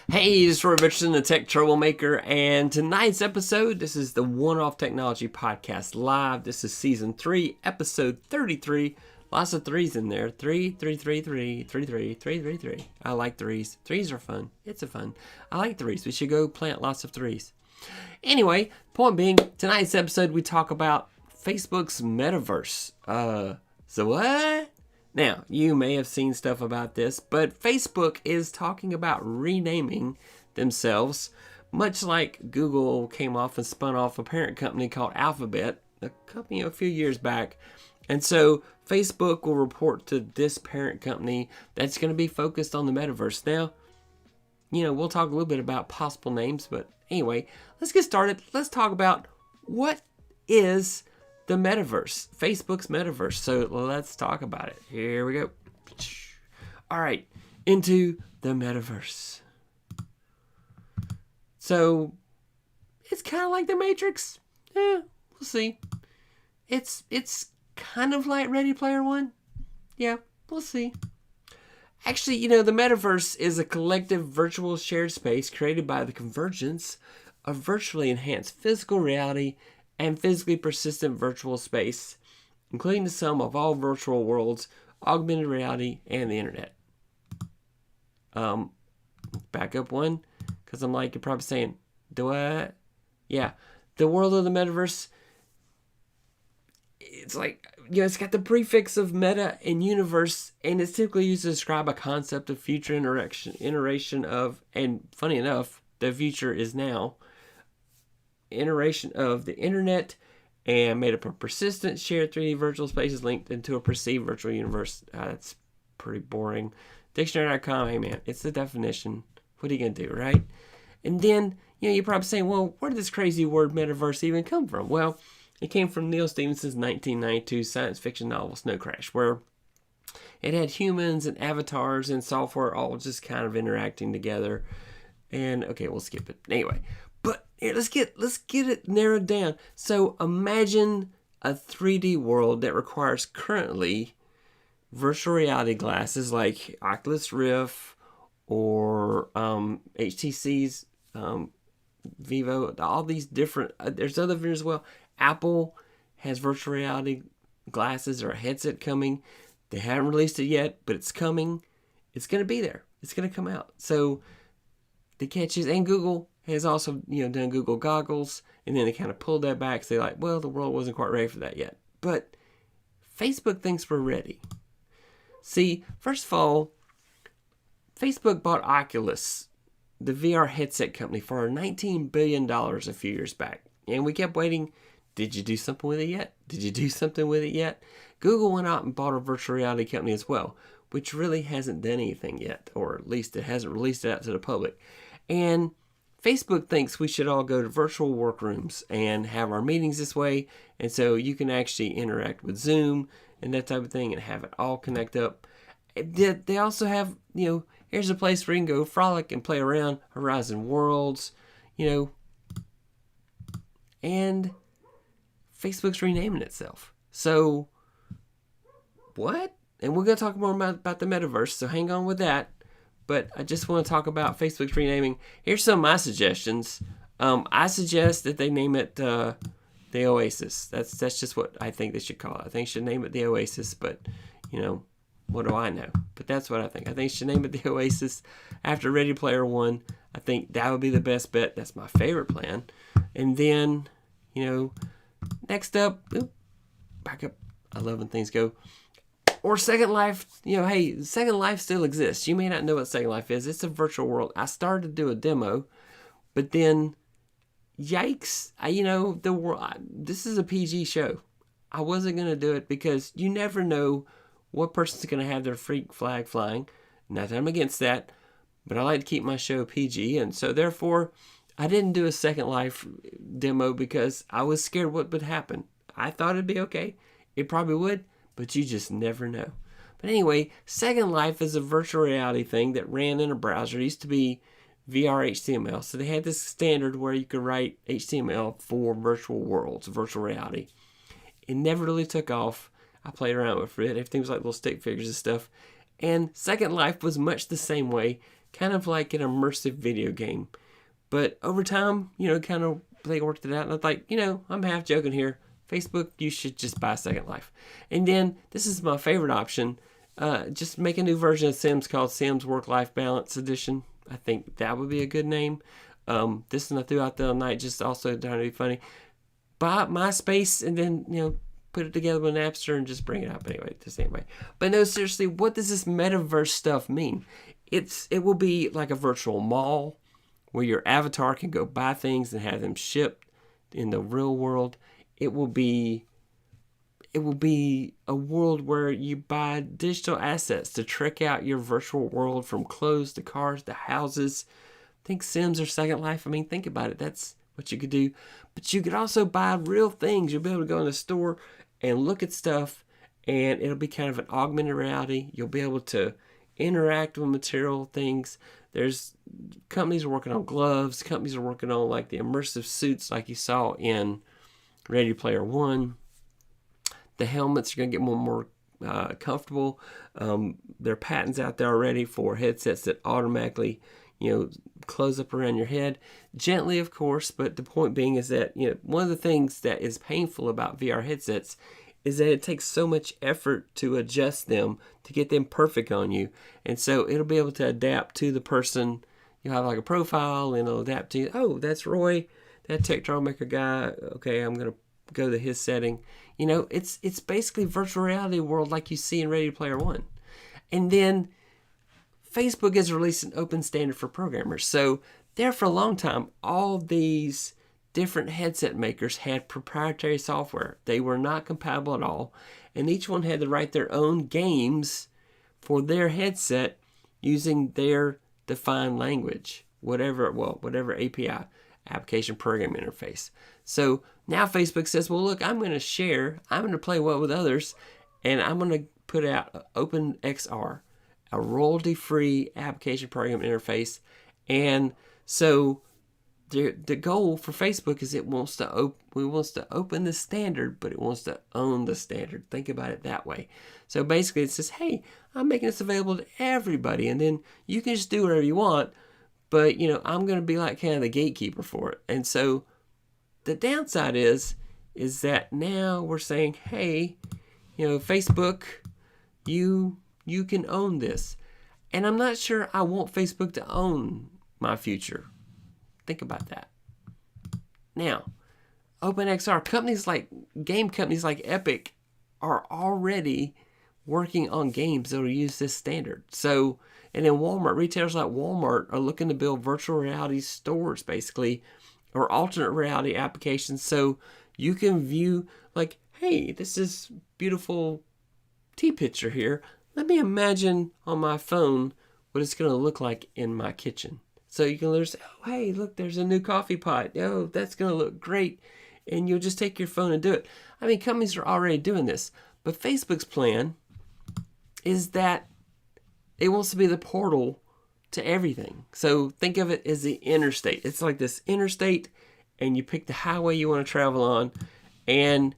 Hey, this is Roy Richardson, the Tech Troublemaker, and tonight's episode, this is the One-Off Technology Podcast Live. This is Season 3, Episode 33. Lots of threes in there. 3, 3, 3, 3, 3, 3, 3, 3, 3. I like threes. Threes are fun. It's a fun. I like threes. We should go plant lots of threes. Anyway, point being, tonight's episode, we talk about Facebook's Metaverse. So what? Now, you may have seen stuff about this, but Facebook is talking about renaming themselves, much like Google came off and spun off a parent company called Alphabet, a company a few years back. And so Facebook will report to this parent company that's going to be focused on the metaverse. Now, we'll talk a little bit about possible names, but anyway, let's get started. Let's talk about what is the metaverse, Facebook's metaverse. So let's talk about it. Here we go. All right, into the metaverse. So it's kind of like the Matrix. We'll see. It's kind of like Ready Player One. Yeah, we'll see. Actually, the metaverse is a collective virtual shared space created by the convergence of virtually enhanced physical reality and physically persistent virtual space, including the sum of all virtual worlds, augmented reality, and the internet. Back up one, because I'm like, you're probably saying, do I? Yeah, the world of the metaverse, it's like, it's got the prefix of meta and universe, and it's typically used to describe a concept of future iteration of, and funny enough, the future is now, iteration of the internet, and made up of persistent shared 3D virtual spaces linked into a perceived virtual universe. That's pretty boring. Dictionary.com, hey man, it's the definition. What are you going to do, right? And then, you're probably saying, well, where did this crazy word metaverse even come from? Well, it came from Neil Stephenson's 1992 science fiction novel, Snow Crash, where it had humans and avatars and software all just kind of interacting together. And, okay, we'll skip it. Anyway, but here, let's get it narrowed down. So imagine a 3D world that requires currently virtual reality glasses like Oculus Rift or HTC's Vivo, all these different, there's other vendors as well. Apple has virtual reality glasses or a headset coming. They haven't released it yet, but it's coming. It's going to be there. It's going to come out. So the catch is, and Google has also, done Google goggles, and then they kind of pulled that back. So they're like, well, the world wasn't quite ready for that yet. But Facebook thinks we're ready. See, first of all, Facebook bought Oculus, the VR headset company, for $19 billion a few years back. And we kept waiting. Did you do something with it yet? Did you do something with it yet? Google went out and bought a virtual reality company as well, which really hasn't done anything yet, or at least it hasn't released it out to the public. And Facebook thinks we should all go to virtual workrooms and have our meetings this way, and so you can actually interact with Zoom and that type of thing and have it all connect up. They also have, here's a place where you can go frolic and play around, Horizon Worlds, and Facebook's renaming itself. So, what? And we're going to talk more about the metaverse, so hang on with that. But I just want to talk about Facebook's renaming. Here's some of my suggestions. I suggest that they name it the Oasis. That's just what I think they should call it. I think they should name it the Oasis, but, what do I know? But that's what I think. I think they should name it the Oasis after Ready Player One. I think that would be the best bet. That's my favorite plan. And then, next up, back up. I love when things go. Or Second Life, hey, Second Life still exists. You may not know what Second Life is. It's a virtual world. I started to do a demo, but then, yikes, the world. This is a PG show. I wasn't going to do it because you never know what person's going to have their freak flag flying. Not that I'm against that, but I like to keep my show PG, and so therefore, I didn't do a Second Life demo because I was scared what would happen. I thought it'd be okay. It probably would. But you just never know. But anyway, Second Life is a virtual reality thing that ran in a browser. It used to be VR HTML. So they had this standard where you could write HTML for virtual worlds, virtual reality. It never really took off. I played around with it. Everything was like little stick figures and stuff. And Second Life was much the same way. kind of like an immersive video game. But over time, kind of they worked it out. And I thought, I'm half joking here. Facebook, you should just buy Second Life. And then, this is my favorite option, just make a new version of Sims called Sims Work-Life Balance Edition. I think that would be a good name. This one I threw out the other night, just also trying to be funny. Buy MySpace and then, put it together with Napster and just bring it up anyway. But no, seriously, what does this metaverse stuff mean? It will be like a virtual mall where your avatar can go buy things and have them shipped in the real world. It will be a world where you buy digital assets to trick out your virtual world, from clothes to cars to houses. Think Sims or Second Life. I mean, think about it. That's what you could do. But you could also buy real things. You'll be able to go in the store and look at stuff, and it'll be kind of an augmented reality. You'll be able to interact with material things. There's companies are working on gloves. Companies are working on like the immersive suits like you saw in Ready Player One. The helmets are going to get more and more comfortable. There are patents out there already for headsets that automatically, close up around your head. Gently, of course, but the point being is that, one of the things that is painful about VR headsets is that it takes so much effort to adjust them, to get them perfect on you. And so it'll be able to adapt to the person. You'll have like a profile and it'll adapt to you. Oh, that's Roy, that tech maker guy. Okay, I'm going to go to his setting. It's basically virtual reality world like you see in Ready Player One. And then Facebook has released an open standard for programmers. So there for a long time, all these different headset makers had proprietary software. They were not compatible at all. And each one had to write their own games for their headset using their defined language, whatever API, application programming interface. So now Facebook says, well, look, I'm going to play well with others, and I'm going to put out OpenXR, a royalty-free application programming interface. And so the goal for Facebook is it wants to open the standard, but it wants to own the standard. Think about it that way. So basically it says, hey, I'm making this available to everybody, and then you can just do whatever you want, but I'm going to be like kind of the gatekeeper for it. And so the downside is that now we're saying, hey, Facebook, you can own this. And I'm not sure I want Facebook to own my future. Think about that. Now, OpenXR, game companies like Epic are already working on games that will use this standard. So, and then retailers like Walmart are looking to build virtual reality stores, basically, or alternate reality applications, so you can view, like, hey, this is beautiful tea picture here. Let me imagine on my phone what it's going to look like in my kitchen. So you can literally say, oh, hey, look, there's a new coffee pot. Oh, that's going to look great. And you'll just take your phone and do it. I mean, companies are already doing this. But Facebook's plan is that it wants to be the portal to everything. So think of it as the interstate. It's like this interstate, and you pick the highway you want to travel on, and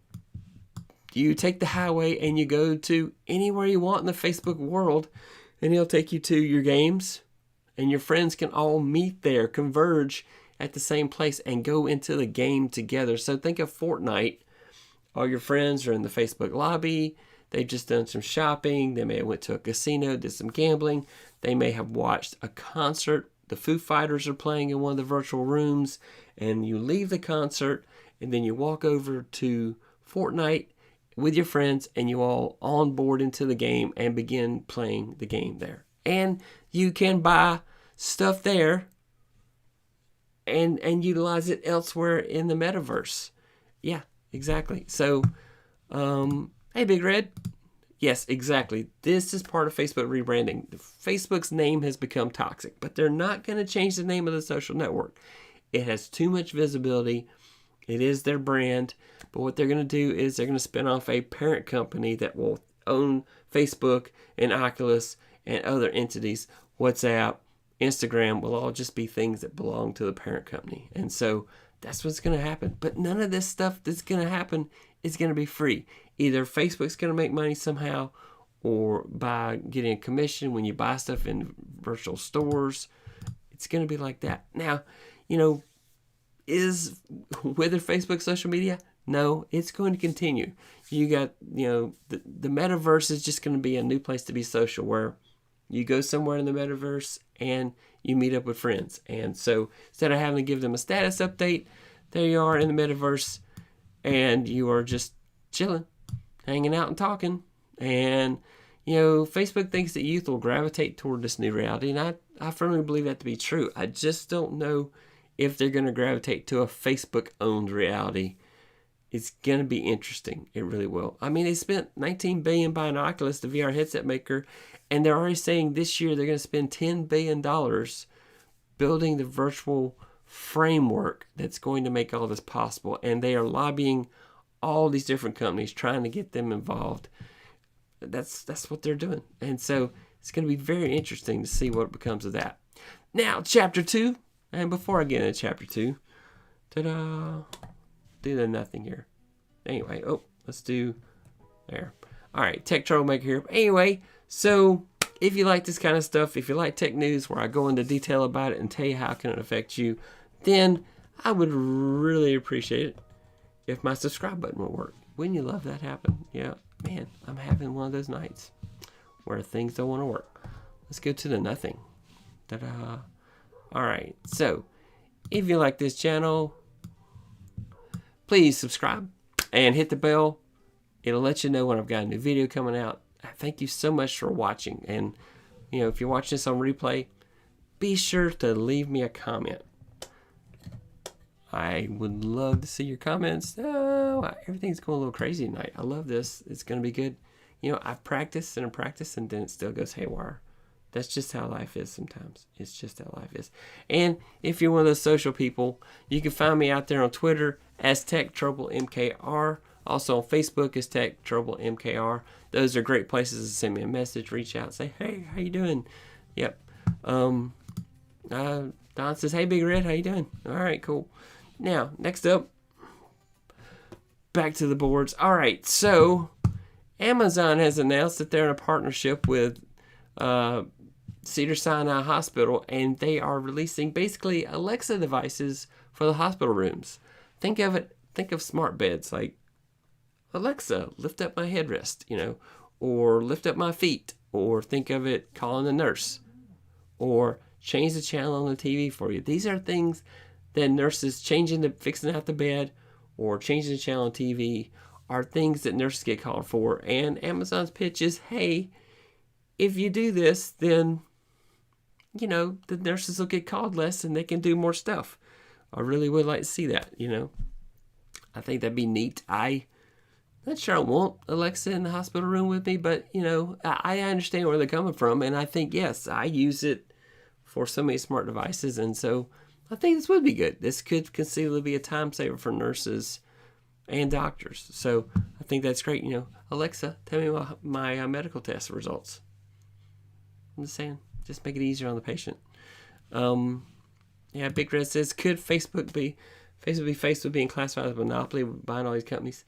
you take the highway and you go to anywhere you want in the Facebook world, and it'll take you to your games, and your friends can all meet there, converge at the same place, and go into the game together. So think of Fortnite. All your friends are in the Facebook lobby. They've just done some shopping. They may have went to a casino, did some gambling. They may have watched a concert. The Foo Fighters are playing in one of the virtual rooms, and you leave the concert, and then you walk over to Fortnite with your friends, and you all onboard into the game and begin playing the game there. And you can buy stuff there and utilize it elsewhere in the metaverse. Yeah, exactly. So, hey, Big Red. Yes, exactly. This is part of Facebook rebranding. Facebook's name has become toxic, but they're not going to change the name of the social network. It has too much visibility. It is their brand. But what they're going to do is they're going to spin off a parent company that will own Facebook and Oculus and other entities. WhatsApp, Instagram will all just be things that belong to the parent company. And so that's what's going to happen. But none of this stuff that's going to happen is going to be free. Either Facebook's going to make money somehow, or by getting a commission when you buy stuff in virtual stores. It's going to be like that. Now, is whether Facebook social media? No, it's going to continue. You got, the metaverse is just going to be a new place to be social, where you go somewhere in the metaverse and you meet up with friends. And so instead of having to give them a status update, there you are in the metaverse and you are just chilling, hanging out and talking. And, Facebook thinks that youth will gravitate toward this new reality. And I firmly believe that to be true. I just don't know if they're going to gravitate to a Facebook-owned reality. It's going to be interesting. It really will. I mean, they spent $19 billion buying Oculus, the VR headset maker, and they're already saying this year they're going to spend $10 billion building the virtual framework that's going to make all this possible. And they are lobbying all these different companies, trying to get them involved. That's what they're doing. And so it's going to be very interesting to see what becomes of that. Now, Chapter 2. And before I get into Chapter 2, ta-da, do the nothing here. Anyway, let's do there. All right, Tech Troublemaker here. Anyway, so if you like this kind of stuff, if you like tech news where I go into detail about it and tell you how it can affect you, then I would really appreciate it if my subscribe button will work. Wouldn't you love that happen? Yeah, man, I'm having one of those nights where things don't want to work. Let's go to the nothing. Ta-da. All right, so if you like this channel, please subscribe and hit the bell. It'll let you know when I've got a new video coming out. Thank you so much for watching. And, if you're watching this on replay, be sure to leave me a comment. I would love to see your comments. Oh, everything's going a little crazy tonight. I love this. It's going to be good. I practice and then it still goes haywire. That's just how life is sometimes. It's just how life is. And if you're one of those social people, you can find me out there on Twitter as TechTroubleMKR. Also on Facebook as TechTroubleMKR. Those are great places to send me a message, reach out, say, hey, how you doing? Yep. Don says, hey, Big Red, how you doing? All right, cool. Now, next up, back to the boards. All right, so Amazon has announced that they're in a partnership with Cedars-Sinai Hospital, and they are releasing basically Alexa devices for the hospital rooms. Think of smart beds like, Alexa, lift up my headrest, or lift up my feet, or think of it calling the nurse, or change the channel on the TV for you. These are things that nurses fixing out the bed or changing the channel on TV are things that nurses get called for. And Amazon's pitch is, hey, if you do this, then, the nurses will get called less and they can do more stuff. I really would like to see that, I think that'd be neat. I'm not sure I want Alexa in the hospital room with me, but, I understand where they're coming from. And I think, yes, I use it for so many smart devices. And so I think this would be good. This could conceivably be a time saver for nurses and doctors. So I think that's great. Alexa, tell me my medical test results. I'm just saying, just make it easier on the patient. Big Red says, could Facebook be faced with being classified as a monopoly, buying all these companies?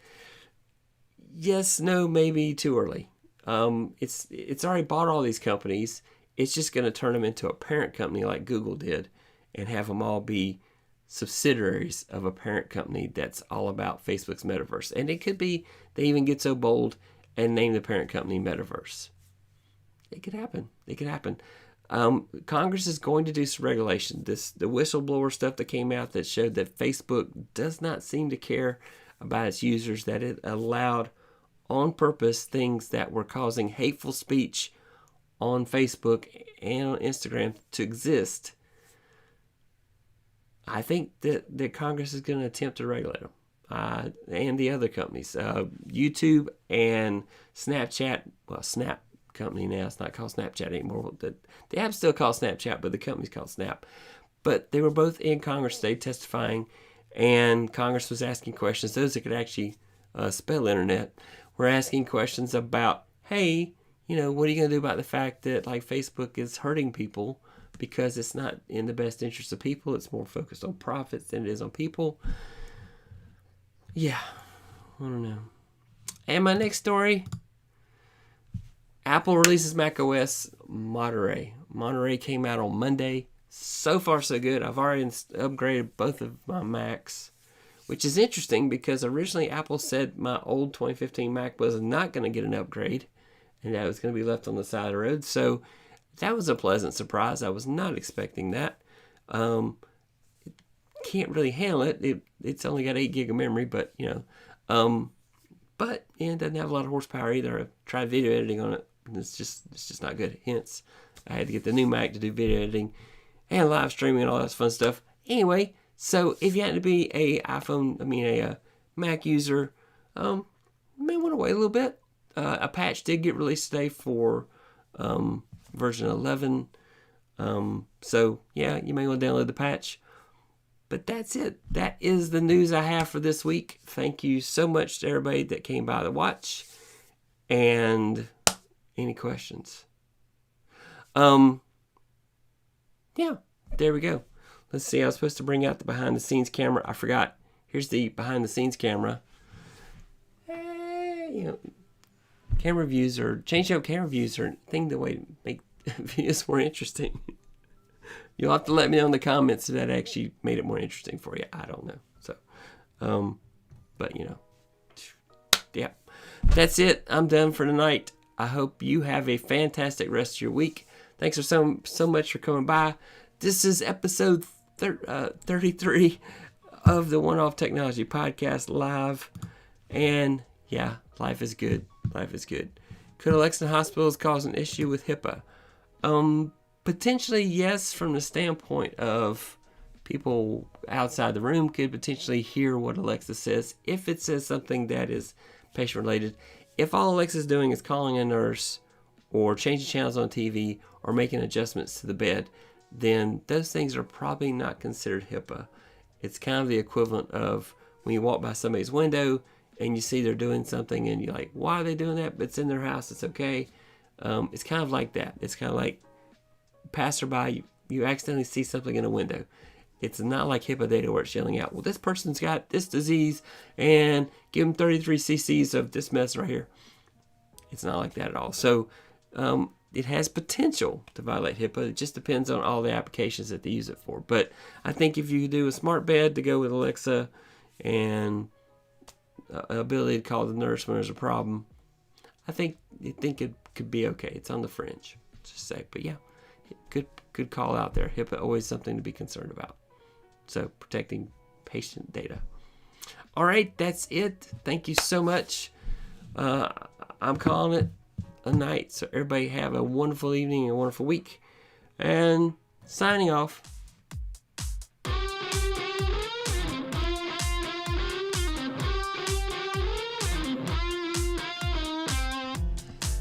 Yes, no, maybe too early. It's already bought all these companies. It's just going to turn them into a parent company like Google did and have them all be subsidiaries of a parent company that's all about Facebook's metaverse. And it could be they even get so bold and name the parent company Metaverse. It could happen. Congress is going to do some regulation. The whistleblower stuff that came out that showed that Facebook does not seem to care about its users, that it allowed on purpose things that were causing hateful speech on Facebook and on Instagram to exist. I think that Congress is going to attempt to regulate them and the other companies. YouTube and Snapchat, Snap company now, it's not called Snapchat anymore. The app's still called Snapchat, but the company's called Snap. But they were both in Congress today testifying, and Congress was asking questions. Those that could actually spell internet were asking questions about, hey, what are you going to do about the fact that Facebook is hurting people because it's not in the best interest of people. It's more focused on profits than it is on people. Yeah, I don't know. And my next story, Apple releases macOS Monterey. Monterey came out on Monday. So far, so good. I've already upgraded both of my Macs, which is interesting because originally Apple said my old 2015 Mac was not going to get an upgrade and that was going to be left on the side of the road. So that was a pleasant surprise. I was not expecting that. Can't really handle it. It's only got 8 gig of memory, but but it doesn't have a lot of horsepower either. I tried video editing on it, and it's just not good. Hence, I had to get the new Mac to do video editing and live streaming and all that fun stuff. Anyway, so if you happen to be a Mac user, you may want to wait a little bit. A patch did get released today for version 11. So yeah, you may want to download the patch. But that's it. That is the news I have for this week. Thank you so much to everybody that came by to watch. And any questions? Yeah, there we go. Let's see. I was supposed to bring out the behind the scenes camera. I forgot. Here's the behind the scenes camera. Camera views or change up camera views or thing the way to make videos more interesting. You'll have to let me know in the comments if that actually made it more interesting for you. I don't know. So, but yeah, that's it. I'm done for tonight. I hope you have a fantastic rest of your week. Thanks for so much for coming by. This is episode 33 of the One Off Technology Podcast live. And yeah, life is good. Life is good. Could Alexa hospitals cause an issue with HIPAA? Potentially, yes, from the standpoint of people outside the room could potentially hear what Alexa says if it says something that is patient-related. If all Alexa's doing is calling a nurse or changing channels on TV or making adjustments to the bed, then those things are probably not considered HIPAA. It's kind of the equivalent of when you walk by somebody's window and you see they're doing something and you're like, why are they doing that? But it's in their house, it's okay. It's kind of like that. It's kind of like passerby, you accidentally see something in a window. It's not like HIPAA data where it's yelling out, well, this person's got this disease and give them 33 cc's of this mess right here. It's not like that at all. So it has potential to violate HIPAA. It just depends on all the applications that they use it for. But I think if you do a smart bed to go with Alexa and ability to call the nurse when there's a problem, I think it could be okay. It's on the fringe, just say. But yeah, good call out there. HIPAA, always something to be concerned about. So protecting patient data. All right, that's it. Thank you so much. I'm calling it a night. So everybody have a wonderful evening and a wonderful week. And signing off.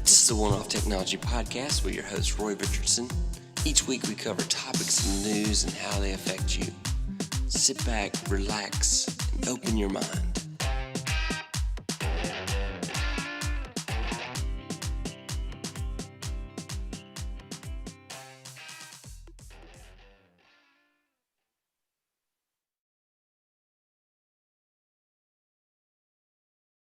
This is the One Off Technology Podcast with your host, Roy Richardson. Each week we cover topics in the news and how they affect you. Sit back, relax, and open your mind.